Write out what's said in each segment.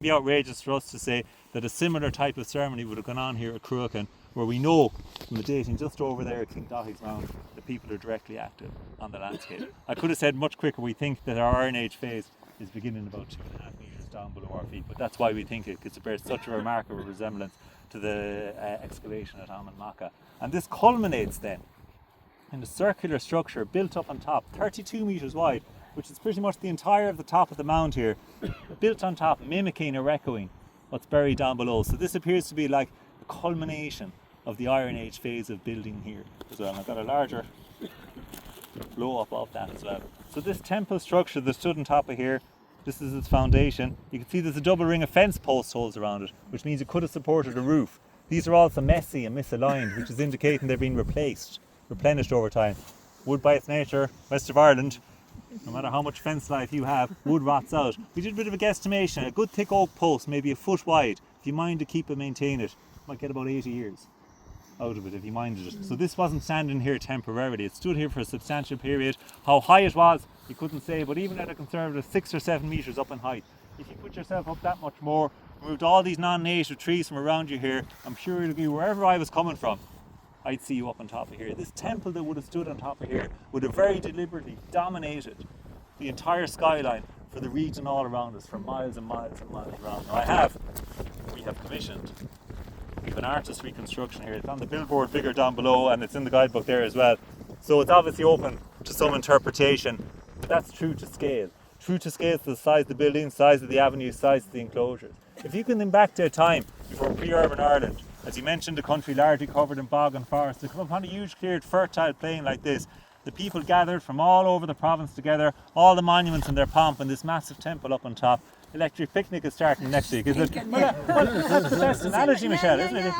be outrageous for us to say that a similar type of ceremony would have gone on here at Cruachan, where we know from the dating just over there at King Daithí's Mound that people are directly active on the landscape. I could have said much quicker, we think that our Iron Age phase is beginning about 2.5 metres down below our feet, but that's why we think it, because it bears such a remarkable resemblance to the excavation at Amon Macha. And this culminates then in a circular structure built up on top, 32 metres wide, which is pretty much the entire of the top of the mound here, built on top, mimicking or echoing what's buried down below. So this appears to be like the culmination of the Iron Age phase of building here as well. And I've got a larger blow up of that as well. So this temple structure that stood on top of here, this is its foundation. You can see there's a double ring of fence post holes around it, which means it could have supported a roof. These are also messy and misaligned, which is indicating they've been replenished over time. Wood by its nature, west of Ireland, no matter how much fence life you have, wood rots out. We did a bit of a guesstimation. A good thick oak post, maybe a foot wide, if you mind to keep and maintain it, might get about 80 years out of it if you minded it. So this wasn't standing here temporarily. It stood here for a substantial period. How high it was, you couldn't say, but even at a conservative 6 or 7 metres up in height, if you put yourself up that much more, removed all these non-native trees from around you here, I'm sure it'll be wherever I was coming from, I'd see you up on top of here. This temple that would have stood on top of here would have very deliberately dominated the entire skyline for the region all around us for miles and miles and miles around. Now we have commissioned, we have an artist reconstruction here. It's on the billboard bigger down below, and it's in the guidebook there as well. So it's obviously open to some interpretation, but that's true to scale. True to scale to the size of the building, size of the avenue, size of the enclosures. If you can think back to a time before pre-urban Ireland, as you mentioned, a country largely covered in bog and forest, to come upon a huge cleared fertile plain like this, the people gathered from all over the province together, all the monuments in their pomp, and this massive temple up on top. Electric picnic is starting next week, isn't it? Well, that's the best analogy, Michelle, isn't it?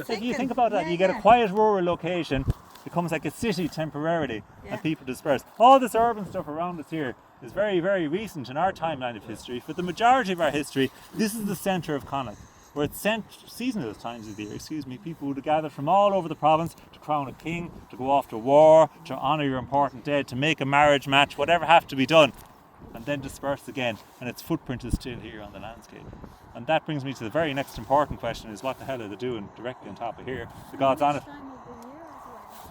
If you think about that, you get a quiet rural location, becomes like a city temporarily, and people disperse. All this urban stuff around us here is very, very recent in our timeline of history. For the majority of our history, this is the centre of Connacht, where it's seasonal times of the year, people would have gathered from all over the province to crown a king, to go off to war, to honour your important dead, to make a marriage match, whatever have to be done, and then disperse again, and its footprint is still here on the landscape. And that brings me to the very next important question, is what the hell are they doing directly on top of here? The gods on it.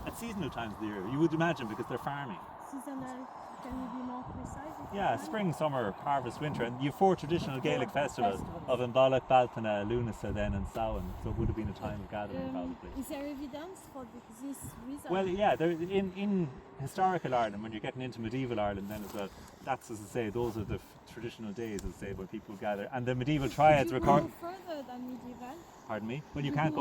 At seasonal times of the year, you would imagine, because they're farming. Seasonal, can you be more precise? Yeah, spring, summer, harvest, winter, and you have 4 traditional Gaelic festivals of Imbolc, Baltana, Lunasa then and Samhain, so it would have been a time of gathering probably. Is there evidence for this reason? Well, yeah, in historical Ireland, when you're getting into medieval Ireland then as well, that's, as I say, those are the traditional days, as I say, where people gather, and the medieval triads record. Further than medieval? Pardon me? Well, you can't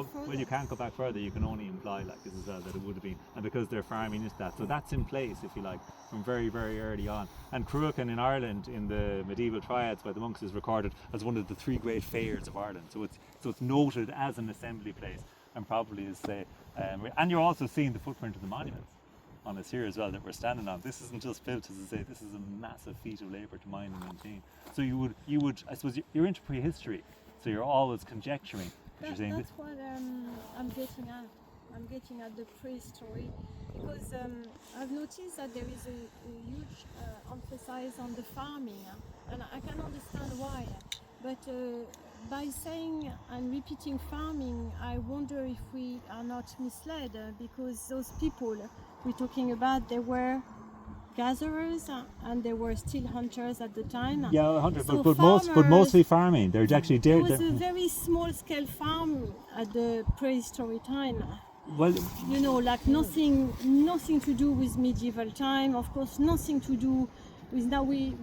go back further. You can only imply, like this as well, that it would have been, and because they're farming, is that. So that's in place, if you like, from very, very early on. And Cruachan in Ireland, in the medieval triads by the monks, is recorded as one of the 3 great fairs of Ireland. So it's noted as an assembly place, and probably is say, and you're also seeing the footprint of the monuments on us here as well that we're standing on. This isn't just built, as I say, this is a massive feat of labour to mine and maintain. So you would, I suppose, you're into prehistory, so you're always conjecturing. That's what I'm getting at. I'm getting at the prehistory, because I've noticed that there is a huge emphasis on the farming, and I can understand why. But by saying and repeating farming, I wonder if we are not misled, because those people we're talking about, they were gatherers and they were still hunters at the time. Yeah, hunters, so but mostly farming. They're actually there was a very small scale farm at the prehistoric time. Well, you know, like nothing to do with medieval time. Of course, nothing to do with now. We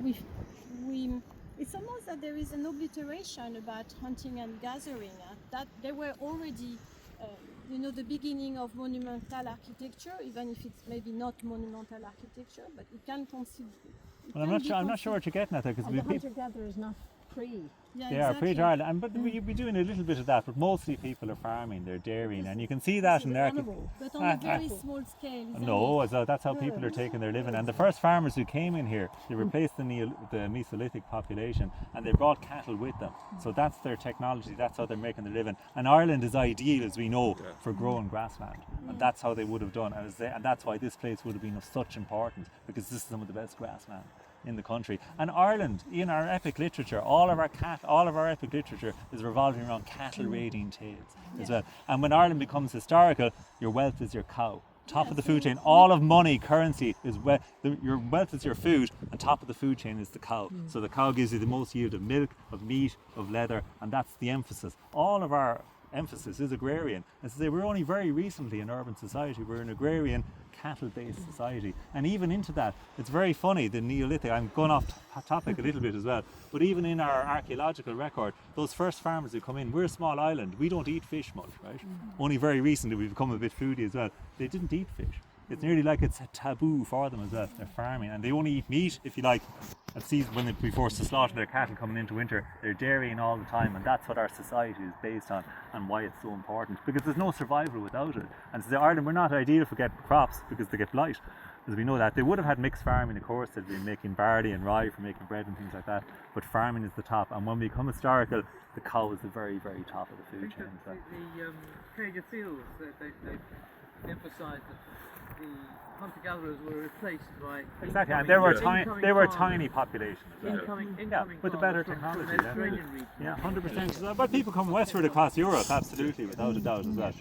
it's almost that there is an obliteration about hunting and gathering. That they were already. The beginning of monumental architecture, even if it's maybe not monumental architecture, but it can consider. Well, I'm not sure what you're getting at there, because the hunter-gatherer is not pre. Yeah, they are pre-Ireland, but you'd be doing a little bit of that. But mostly people are farming, they're dairying, and you can see that in their. But on a very small scale. No, so that's how people are taking their living. And the first farmers who came in here, they replaced the Mesolithic population, and they brought cattle with them. So that's their technology. That's how they're making their living. And Ireland is ideal, as we know, for growing grassland, and that's how they would have done. And that's why this place would have been of such importance, because this is some of the best grassland in the country. And Ireland, in our epic literature, all of our epic literature is revolving around cattle raiding tales as well. And when Ireland becomes historical, your wealth is your cow. Top of the food chain, all of money, currency is your wealth is your food, and top of the food chain is the cow. So the cow gives you the most yield of milk, of meat, of leather, and that's the emphasis. All of our emphasis is agrarian. As I say, we're only very recently an urban society. We're an agrarian, cattle-based society, and even into that, it's very funny. The Neolithic. I'm going off topic a little bit as well, but even in our archaeological record, those first farmers who come in, we're a small island. We don't eat fish much, right? Only very recently we've become a bit foodie as well. They didn't eat fish. It's nearly like it's a taboo for them as well. They're farming, and they only eat meat, if you like, at season when they'd be forced to slaughter their cattle coming into winter. They're dairying all the time, and that's what our society is based on, and why it's so important, because there's no survival without it. And so Ireland, we're not ideal for getting crops because they get blight, as we know that. They would have had mixed farming, of course. They'd been making barley and rye for making bread and things like that, but farming is the top. And when we become historical, the cow is the very, very top of the food chain. The Cage of Fields, they emphasised that the hunter-gatherers were replaced by exactly, and they were a tiny population as well. Incoming with the better technology. Yeah, 100%. But people come westward across Europe, absolutely, without a doubt as well.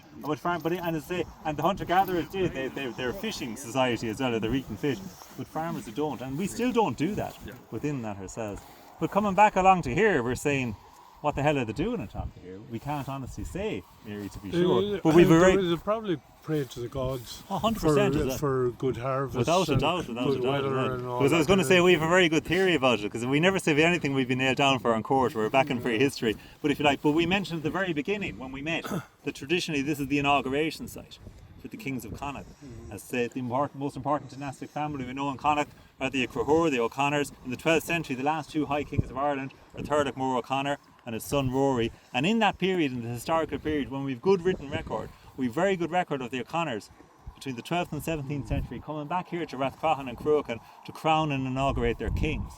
And the hunter-gatherers did. They're a fishing society as well. They're eating fish, but farmers who don't, and we still don't do that within that ourselves. But coming back along to here, we're saying, what the hell are they doing on top of here? We can't honestly say, Mary, to be sure. But they probably pray to the gods 100% for good harvest. Without a doubt. Good weather and all. Because I was going to say, we have a very good theory about it, because we never say anything we've been nailed down for on court. We're back in free history. But if you like, but we mentioned at the very beginning when we met that traditionally this is the inauguration site for the kings of Connacht. As said, the most important dynastic family we know in Connacht are the Crahor, the O'Connors. In the 12th century, the last two high kings of Ireland are Thurlock More O'Connor and his son Rory. And in that period, in the historical period, when we've good written record, we've very good record of the O'Connors between the 12th and 17th century coming back here to Rathcroghan and Cruachan to crown and inaugurate their kings.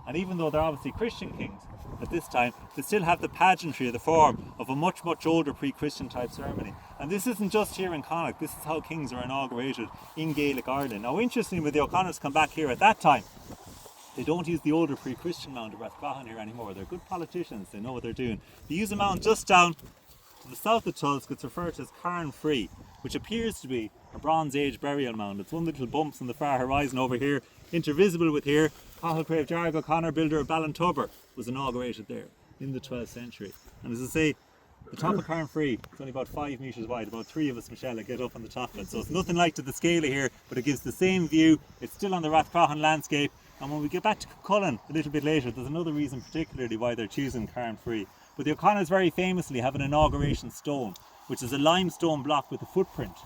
And even though they're obviously Christian kings at this time, they still have the pageantry or the form of a much, much older pre-Christian type ceremony. And this isn't just here in Connacht, this is how kings are inaugurated in Gaelic Ireland. Now interestingly, when the O'Connors come back here at that time, they don't use the older pre-Christian mound of Rathcroghan here anymore. They're good politicians, they know what they're doing. They use a mound just down to the south of Tulsk. It's referred to as Carn Free, which appears to be a Bronze Age burial mound. It's one little bumps on the far horizon over here, intervisible with here. Cahal Jarg O'Connor, builder of Ballintubber, was inaugurated there in the 12th century. And as I say, the top of Carn Free, it's only about 5 metres wide. About 3 of us, Michelle, get up on the top of it. So it's nothing like to the scale of here, but it gives the same view. It's still on the Rathcroghan landscape. And when we get back to Cullen a little bit later, there's another reason particularly why they're choosing Carn Free. But the O'Connors very famously have an inauguration stone, which is a limestone block with a footprint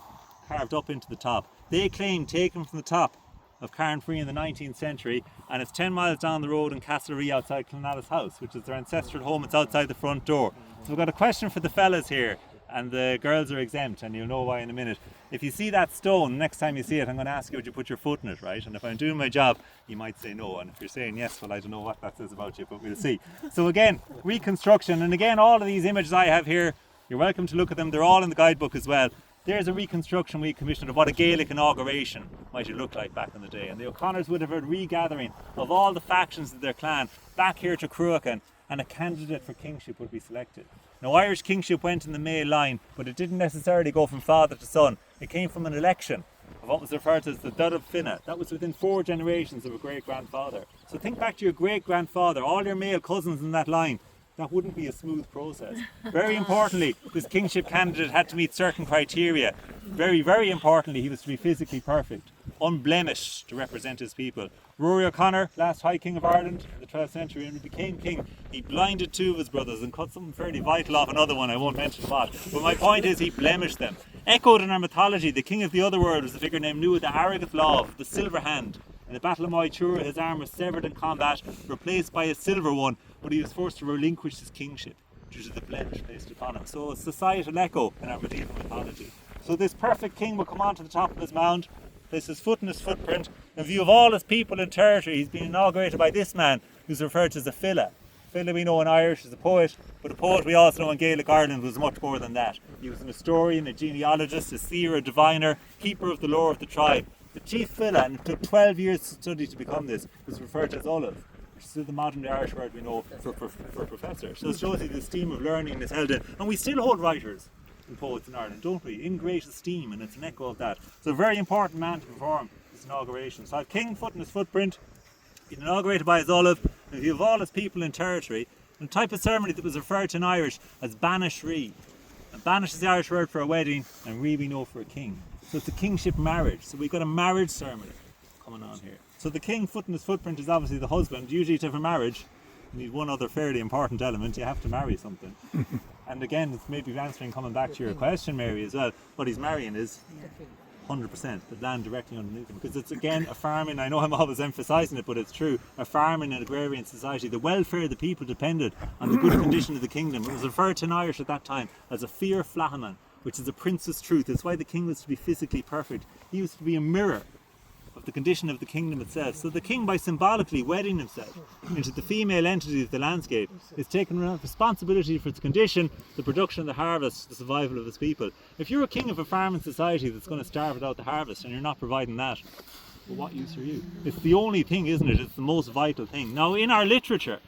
carved up into the top. They claim taken from the top of Carn Free in the 19th century, and it's 10 miles down the road in Castlerea outside Clonallis House, which is their ancestral home. It's outside the front door. So we've got a question for the fellas here, and the girls are exempt, and you'll know why in a minute. If you see that stone, next time you see it, I'm going to ask you, would you put your foot in it, right? And if I'm doing my job, you might say no, and if you're saying yes, well, I don't know what that says about you, but we'll see. So again, reconstruction, and again, all of these images I have here, you're welcome to look at them. They're all in the guidebook as well. There's a reconstruction we commissioned of what a Gaelic inauguration might have looked like back in the day. And the O'Connors would have a regathering of all the factions of their clan back here to Cruachan, and a candidate for kingship would be selected. Now, Irish kingship went in the male line, but it didn't necessarily go from father to son. It came from an election of what was referred to as the Dud of Finna. That was within 4 generations of a great-grandfather. So think back to your great-grandfather, all your male cousins in that line. That wouldn't be a smooth process. Very importantly, this kingship candidate had to meet certain criteria. Very, very importantly, he was to be physically perfect, unblemished to represent his people. Rory O'Connor, last High King of Ireland in the 12th century, and he became king. He blinded 2 of his brothers and cut something fairly vital off another one, I won't mention what. But my point is, he blemished them. Echoed in our mythology, the king of the other world was a figure named Nua the Arrogant Love, the Silver Hand. In the Battle of Moytura, his arm was severed in combat, replaced by a silver one, but he was forced to relinquish his kingship due to the blemish placed upon him. So a societal echo in our medieval mythology. So this perfect king will come onto the top of his mound, place his foot in his footprint, in view of all his people and territory. He's been inaugurated by this man, who's referred to as a Filla. Filla we know in Irish is a poet, but a poet we also know in Gaelic Ireland was much more than that. He was an historian, a genealogist, a seer, a diviner, keeper of the lore of the tribe. The chief filla, and it took 12 years to study to become this, was referred to as olive, which is still the modern day Irish word we know for professor. So it shows you the esteem of learning is held in. And we still hold writers and poets in Ireland, don't we? In great esteem, and it's an echo of that. So a very important man to perform this inauguration. So I have King foot in his footprint, he's inaugurated by his olive, and you have all his people in territory, and a type of ceremony that was referred to in Irish as banish ri. And banish is the Irish word for a wedding, and ri we know for a king. So it's a kingship marriage. So we've got a marriage ceremony coming on here. So the king foot in his footprint is obviously the husband. Usually to have a marriage, you need one other fairly important element. You have to marry something. And again, it's maybe answering, coming back to your question, Mary, as well. What he's marrying is 100% the land directly underneath him, because it's again a farming. I know I'm always emphasising it, but it's true. A farming and agrarian society. The welfare of the people depended on the good condition of the kingdom. It was referred to in Irish at that time as a fear flahaman, which is a prince's truth. It's why the king was to be physically perfect. He used to be a mirror of the condition of the kingdom itself. So the king, by symbolically wedding himself into the female entity of the landscape, is taking responsibility for its condition, the production, the harvest, the survival of his people. If you're a king of a farming society that's going to starve without the harvest and you're not providing that, well, what use are you? It's the only thing, isn't it? It's the most vital thing. Now, in our literature,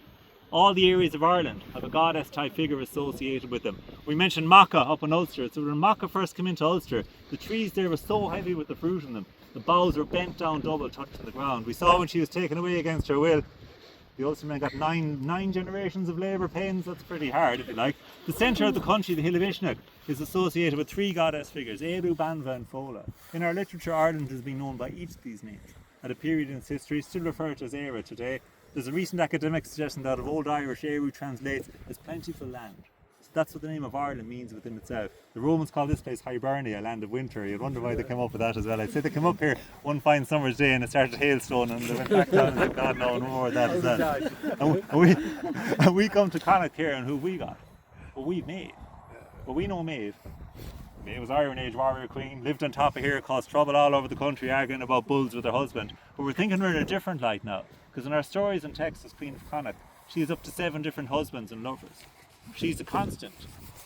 all the areas of Ireland have a goddess type figure associated with them. We mentioned maca up in Ulster. So when maca first came into Ulster, the trees there were so heavy with the fruit in them, the boughs were bent down double, touching the ground. We saw when she was taken away against her will, the Ulstermen got nine generations of labour pains. That's pretty hard, if you like. The centre of the country, the Hill of Uisneach, is associated with three goddess figures, Eru, Banva and Fola. In our literature, Ireland has been known by each of these names at a period in its history, still referred to as Era today. There's a recent academic suggestion that of Old Irish, Eru translates as plentiful land. So that's what the name of Ireland means within itself. The Romans called this place Hibernia, land of winter. You'd wonder why they came up with that as well. I'd say they came up here one fine summer's day and it started hailstone and they went back down and said, God, no more of that as well. And we come to Connacht here, and who we got? Well, we've Maeve. Well, we know Maeve. Maeve was Iron Age warrior queen, lived on top of here, caused trouble all over the country, arguing about bulls with her husband. But we're thinking her in a different light now, because in our stories and texts as Queen of Connacht, she has up to 7 different husbands and lovers. She's a constant.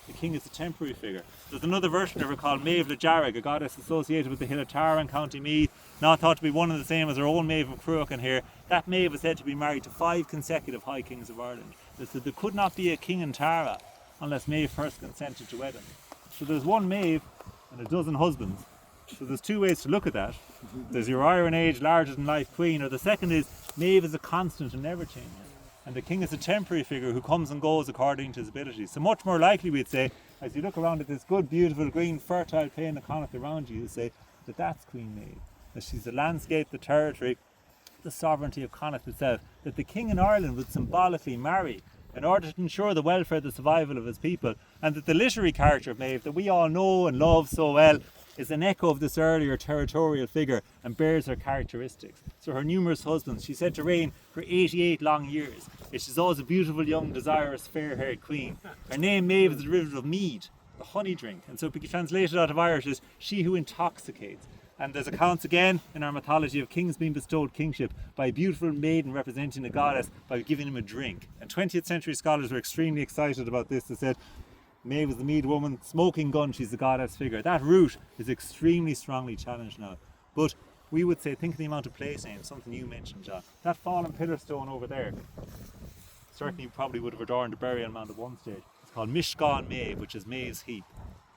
The king is a temporary figure. There's another version of her called Maeve le Jarrag, a goddess associated with the hill of Tara in County Meath, not thought to be one and the same as her own Maeve of Cruachan here. That Maeve is said to be married to 5 consecutive High Kings of Ireland. They said there could not be a king in Tara unless Maeve first consented to wed him. So there's one Maeve and a dozen husbands. So there's 2 ways to look at that. There's your Iron Age, larger than life queen, or the second is Maeve is a constant and never changes. And the king is a temporary figure who comes and goes according to his abilities. So much more likely, we'd say, as you look around at this good, beautiful, green, fertile plain of Connacht around you, you'd say that that's Queen Maeve. That she's the landscape, the territory, the sovereignty of Connacht itself. That the king in Ireland would symbolically marry in order to ensure the welfare, the survival of his people. And that the literary character of Maeve, that we all know and love so well, is an echo of this earlier territorial figure and bears her characteristics. So her numerous husbands, she's said to reign for 88 long years. She's always a beautiful, young, desirous, fair-haired queen. Her name Maeve is a derivative of mead, the honey drink, and so it can be translated out of Irish as she who intoxicates. And there's accounts again in our mythology of kings being bestowed kingship by a beautiful maiden representing a goddess by giving him a drink. And 20th century scholars were extremely excited about this. They said Maeve was the mead woman, smoking gun, she's the goddess figure. That route is extremely strongly challenged now. But we would say, think of the amount of place names, something you mentioned, John. That fallen pillar stone over there, certainly probably would have adorned a burial mound at one stage. It's called Mishkan Maeve, which is Maeve's Heap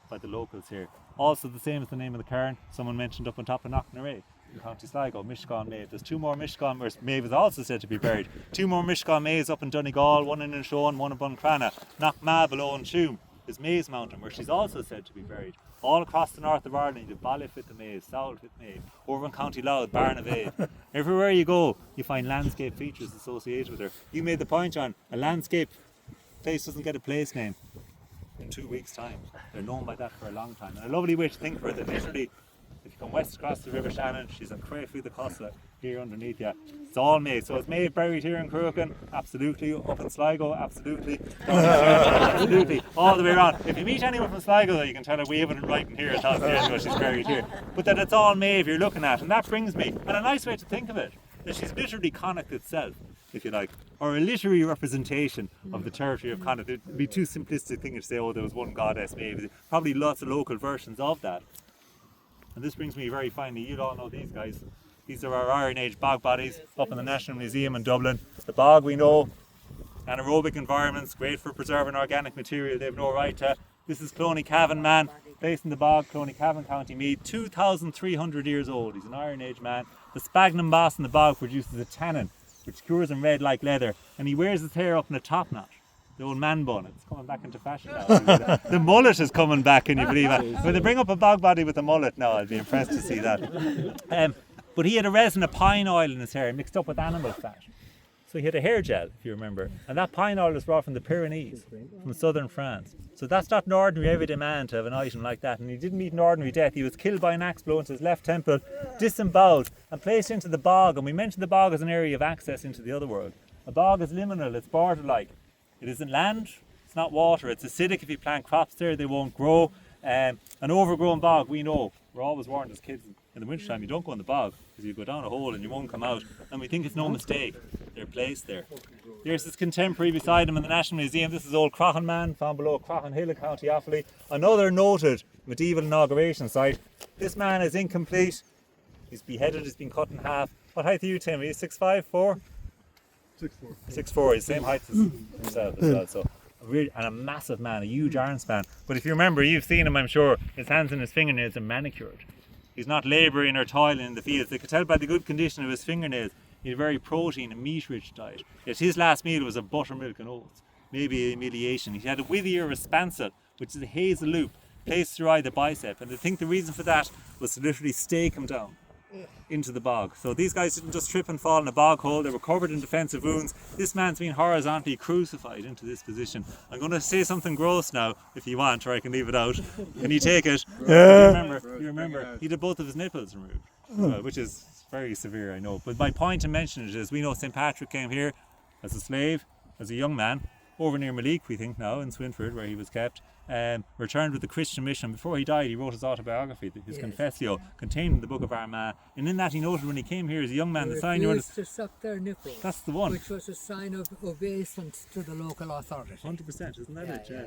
by the locals here. Also the same as the name of the cairn, someone mentioned up on top of Knocknaray in County Sligo, Mishkan Maeve. There's 2 more Mishkan, where Maeve is also said to be buried. 2 more Mishkan Maeves up in Donegal, one in Inshone, one in Buncrana. Knockma below in Tuam is Maeve's Mountain, where she's also said to be buried. All across the north of Ireland, you have Ballyf with the Maeve, South with Maeve, over in County Louth, Barnavale. Everywhere you go, you find landscape features associated with her. You made the point, John, a landscape place doesn't get a place name in 2 weeks' time. They're known by that for a long time. And a lovely way to think for it, that literally, if you come west across the River Shannon, she's on Crayfleet the Costa here underneath you. It's all Maeve. So is Maeve buried here in Cruachan? Absolutely. Up in Sligo? Absolutely. Absolutely. All the way around. If you meet anyone from Sligo, though, you can tell her waving and writing here, tell her she's buried here. But that it's all Maeve you're looking at. And that brings me, and a nice way to think of it, that she's literally Connacht itself, if you like, or a literary representation of the territory of Connacht. It would be too simplistic thing to say, oh, there was one goddess Maeve. Probably lots of local versions of that. And this brings me very finally, you'll all know these guys. These are our Iron Age bog bodies up in the National Museum in Dublin. The bog, we know, anaerobic environments, great for preserving organic material, they have no right to. This is Cloneycavan man, based in the bog, Cloneycavan, County Meath, 2,300 years old. He's an Iron Age man. The sphagnum moss in the bog produces a tannin, which cures him red like leather, and he wears his hair up in a top knot. The old man bun, it's coming back into fashion now. The mullet is coming back, can you believe it? When they bring up a bog body with a mullet now, I'd be impressed to see that. But he had a resin of pine oil in his hair mixed up with animal fat. So he had a hair gel, if you remember, and that pine oil was brought from the Pyrenees, from southern France. So that's not an ordinary everyday man to have an item like that, and he didn't meet an ordinary death. He was killed by an axe blow into his left temple, disemboweled and placed into the bog, and we mentioned the bog as an area of access into the other world. A bog is liminal, it's border-like. It isn't land, it's not water, it's acidic. If you plant crops there, they won't grow. An overgrown bog, we know, we're always warned as kids in the wintertime, you don't go in the bog because you go down a hole and you won't come out, and we think it's no mistake, they're placed there. Here's his contemporary beside him in the National Museum. This is old Croghan Man, found below Croghan Hill in County Offaly, another noted medieval inauguration site. This man is incomplete, he's beheaded, he's been cut in half. What height are you, Tim? Are you 6'5", 4? 6'4". 6'4", he's the same height as himself as well. So and a massive man, a huge arm span. But if you remember, you've seen him, I'm sure, his hands and his fingernails are manicured. He's not labouring or toiling in the fields. They could tell by the good condition of his fingernails. He had a very protein and meat-rich diet. Yet his last meal was a buttermilk and oats, maybe a humiliation. He had a withier respansel, which is a hazel loop placed through either bicep. And I think the reason for that was to literally stake him down into the bog. So these guys didn't just trip and fall in a bog hole, they were covered in defensive wounds. This man's been horizontally crucified into this position. I'm going to say something gross now, if you want, or I can leave it out. Can you take it? You remember, he had both of his nipples removed, which is very severe, I know. But my point in mentioning it is, we know St. Patrick came here as a slave, as a young man, over near Malik, we think now, in Swinford, where he was kept, returned with the Christian mission. Before he died, he wrote his autobiography, his Confessio, contained in the Book of Armagh. And in that he noted when he came here as a young man, the sign you refused to suck their nipples. That's the one. Which was a sign of obeisance to the local authority. 100%, isn't that it? Yeah.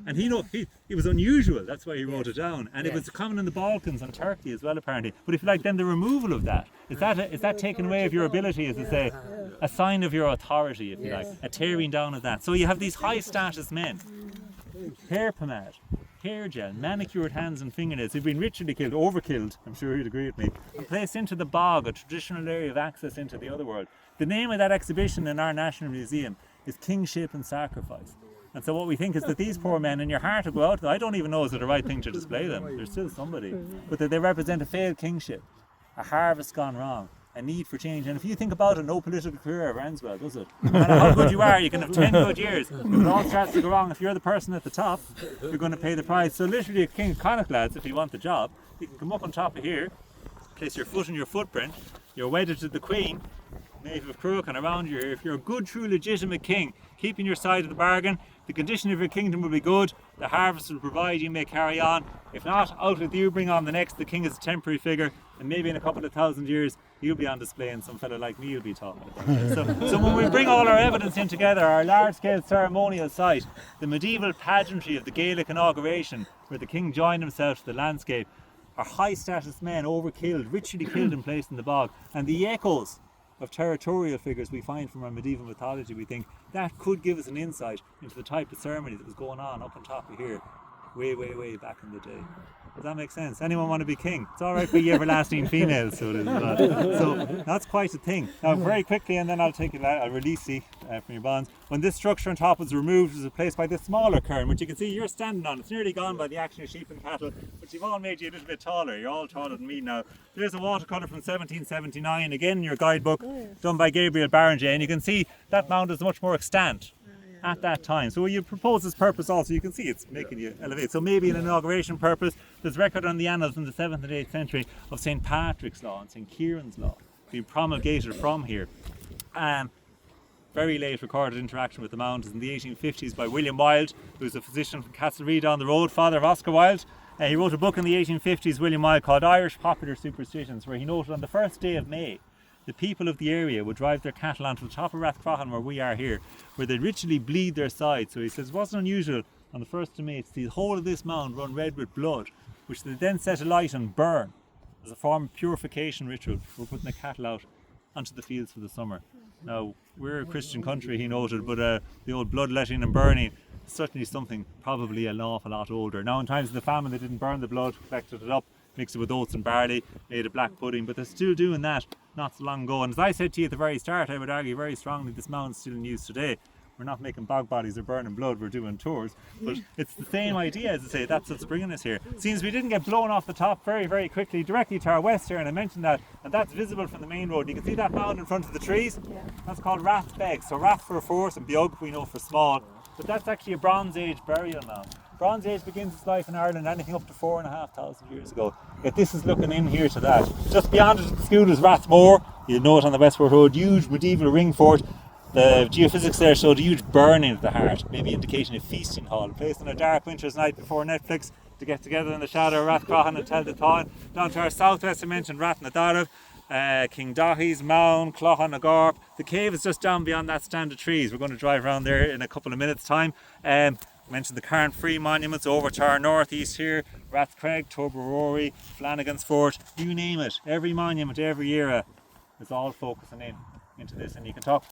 And he was unusual, that's why he wrote it down. And it was common in the Balkans and Turkey as well, apparently. But if you like, then the removal of that, is that taken away of your ability, as I say, a sign of your authority, if you like, a tearing down of that. So you have these high status men, hair pomade, hair gel, manicured hands and fingernails who've been ritually killed, overkilled, I'm sure you'd agree with me, and placed into the bog, a traditional area of access into the other world. The name of that exhibition in our National Museum is Kingship and Sacrifice. And so what we think is that these poor men, in your heart will go out, I don't even know is it the right thing to display them, there's still somebody, but that they represent a failed kingship, a harvest gone wrong, a need for change. And if you think about it, no political career ever ends well, does it? No matter how good you are, you can have 10 good years, it all starts to go wrong. If you're the person at the top, you're going to pay the price. So literally a King of Connacht, lads, if you want the job, you can come up on top of here, place your foot in your footprint, you're wedded to the Queen, native of Crook, and around you here. If you're a good, true, legitimate king, keeping your side of the bargain, the condition of your kingdom will be good, the harvest will provide, you may carry on. If not, out with you, bring on the next. The king is a temporary figure, and maybe in a couple of thousand years he'll be on display and some fella like me will be talking about it. So when we bring all our evidence in together, our large-scale ceremonial site, the medieval pageantry of the Gaelic inauguration, where the king joined himself to the landscape, our high-status men overkilled, ritually killed and placed in the bog, and the echoes of territorial figures we find from our medieval mythology, we think that could give us an insight into the type of ceremony that was going on up on top of here way back in the day. Does that make sense? Anyone want to be king? It's alright for you everlasting females, so it is. So that's quite a thing. Now very quickly, and then I'll take it out, I'll release you from your bonds. When this structure on top was removed, it was replaced by this smaller cairn, which you can see you're standing on. It's nearly gone by the action of sheep and cattle, but you've all made you a little bit taller. You're all taller than me now. There's a watercolour from 1779, again in your guidebook, done by Gabriel Barringer, and you can see that mound is much more extant at that time. So you propose this purpose also, you can see it's making you elevate. So maybe an inauguration purpose. There's record on the annals in the 7th and 8th century of St. Patrick's Law and St. Kieran's Law being promulgated from here. Very late recorded interaction with the mound is in the 1850s by William Wilde, who's a physician from Castlereagh down the road, father of Oscar Wilde. He wrote a book in the 1850s, William Wilde, called Irish Popular Superstitions, where he noted on the first day of May the people of the area would drive their cattle onto the top of Rathcroghan, where we are here, where they'd ritually bleed their sides. So he says it wasn't unusual on the 1st of May to see the whole of this mound run red with blood, which they then set alight and burn as a form of purification ritual. We're putting the cattle out onto the fields for the summer. Now, we're a Christian country, he noted, but the old bloodletting and burning is certainly something probably an awful lot older. Now, in times of the famine, they didn't burn the blood, collected it up, mixed it with oats and barley, made a black pudding, but they're still doing that not so long ago. And as I said to you at the very start, I would argue very strongly this mound's still in use today. We're not making bog bodies or burning blood, we're doing tours. But it's the same idea, as I say, that's what's bringing us here. It seems we didn't get blown off the top very, very quickly, directly to our west here, and I mentioned that, and that's visible from the main road. You can see that mound in front of the trees. That's called Rathbeg. So Rath for force and Beug we know for small. But that's actually a Bronze Age burial mound. Bronze Age begins its life in Ireland anything up to 4,500 years ago. Yet this is looking in here to that. Just beyond it at the school is Rathmore. You'll know it on the Westward Road, huge medieval ring fort. The geophysics there showed a huge burning of the heart, maybe indication of feasting hall, placed on a dark winter's night before Netflix to get together in the shadow of Rathcroghan and tell the tale. Down to our southwest, I mentioned Rathnadarab, King Dahi's Mound, Cloughan na Gorp. The cave is just down beyond that stand of trees. We're going to drive around there in a couple of minutes' time. I mentioned the current free monuments over to our northeast here, Rathcreg, Toberrory, Flanagan's Fort, you name it. Every monument, every era is all focusing into this, and you can talk